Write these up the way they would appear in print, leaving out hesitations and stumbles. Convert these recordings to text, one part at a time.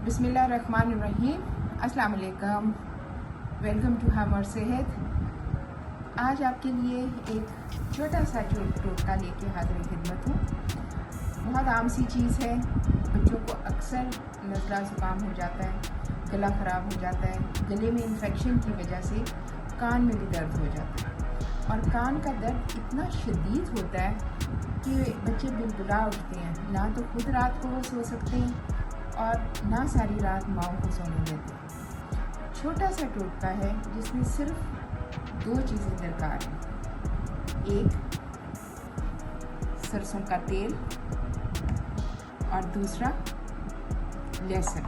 बिस्मिल्लाहिर्रहमानिर्रहीम। अस्सलाम वालेकुम। वेलकम टू हमर सेहत। आज आपके लिए एक छोटा सा टोटका लेके हाजिर खिदमत हूँ। बहुत आम सी चीज़ है। बच्चों को अक्सर नज़ला ज़ुकाम हो जाता है, गला ख़राब हो जाता है, गले में इन्फेक्शन की वजह से कान में भी दर्द हो जाता है और कान का दर्द इतना शदीद होता है कि बच्चे बिलबुला उठते हैं। ना तो खुद रात को वो सो सकते हैं और ना सारी रात माँ को सोने देते हैं। छोटा सा टोटका है जिसमें सिर्फ दो चीज़ें दरकार हैं। एक सरसों का तेल और दूसरा लहसुन।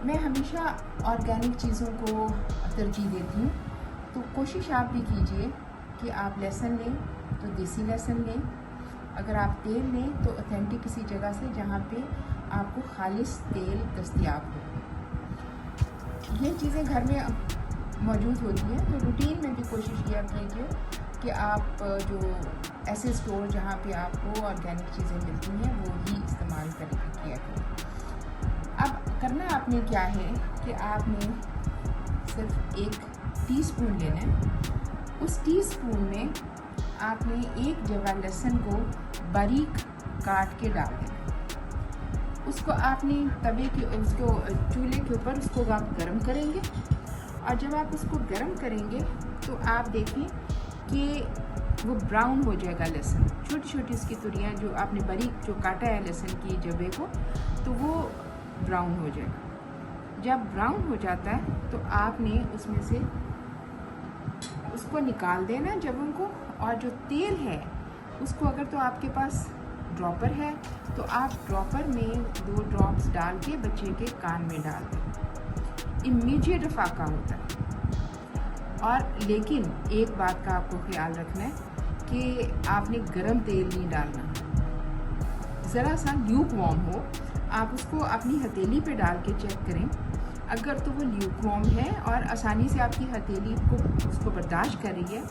मैं हमेशा ऑर्गेनिक चीज़ों को तरजीह देती हूँ, तो कोशिश आप भी कीजिए कि आप लहसुन लें तो देसी लहसुन लें। अगर आप तेल लें तो ऑथेंटिक किसी जगह से जहाँ पे आपको खालिस तेल दस्तयाब हो। ये चीज़ें घर में मौजूद होती हैं, तो रूटीन में भी कोशिश किया कीजिए कि आप जो ऐसे स्टोर जहाँ पे आपको ऑर्गेनिक चीज़ें मिलती हैं वो ही इस्तेमाल किया करें। अब करना आपने क्या है कि आपने सिर्फ 1 टीस्पून लेना है। उस टीस्पून में आपने 1 जवा लहसुन को बारीक काट के डाल देना। उसको आपने चूल्हे के ऊपर उसको आप गर्म करेंगे और जब आप उसको गर्म करेंगे तो आप देखें कि वो ब्राउन हो जाएगा लहसुन। छोटी छोटी इसकी तुरियाँ जो आपने बारीक जो काटा है लहसुन की जबे को, तो वो ब्राउन हो जाएगा। जब ब्राउन हो जाता है तो आपने उसमें से उसको निकाल देना जबों को, और जो तेल है उसको अगर तो आपके पास ड्रॉपर है तो आप ड्रॉपर में 2 ड्रॉप्स डाल के बच्चे के कान में डाल दें। इमीडिएट फाका होता है। और लेकिन एक बात का आपको ख्याल रखना है कि आपने गरम तेल नहीं डालना, ज़रा सा ल्यूक वार्म हो। आप उसको अपनी हथेली पे डाल के चेक करें। अगर तो वो ल्यूक वार्म है और आसानी से आपकी हथेली को उसको बर्दाश्त कर रही है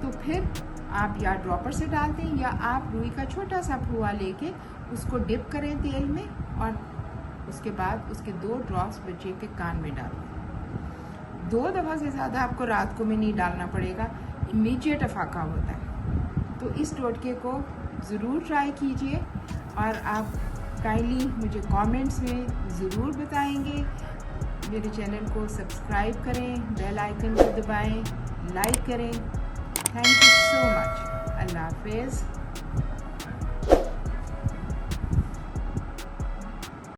तो फिर आप या ड्रॉपर से डाल दें या आप रुई का छोटा सा फुआ लेके उसको डिप करें तेल में और उसके बाद उसके 2 ड्रॉप्स बच्चे के कान में डाल दें। 2 दफ़ा से ज़्यादा आपको रात को में नहीं डालना पड़ेगा, इमीडिएट अफाका होता है। तो इस टोटके को ज़रूर ट्राई कीजिए और आप काइंडली मुझे कमेंट्स में ज़रूर बताएंगे। मेरे चैनल को सब्सक्राइब करें, बेल आइकन को दबाएं, लाइक करें। Thank you so much. अल्लाह हाफ़िज़।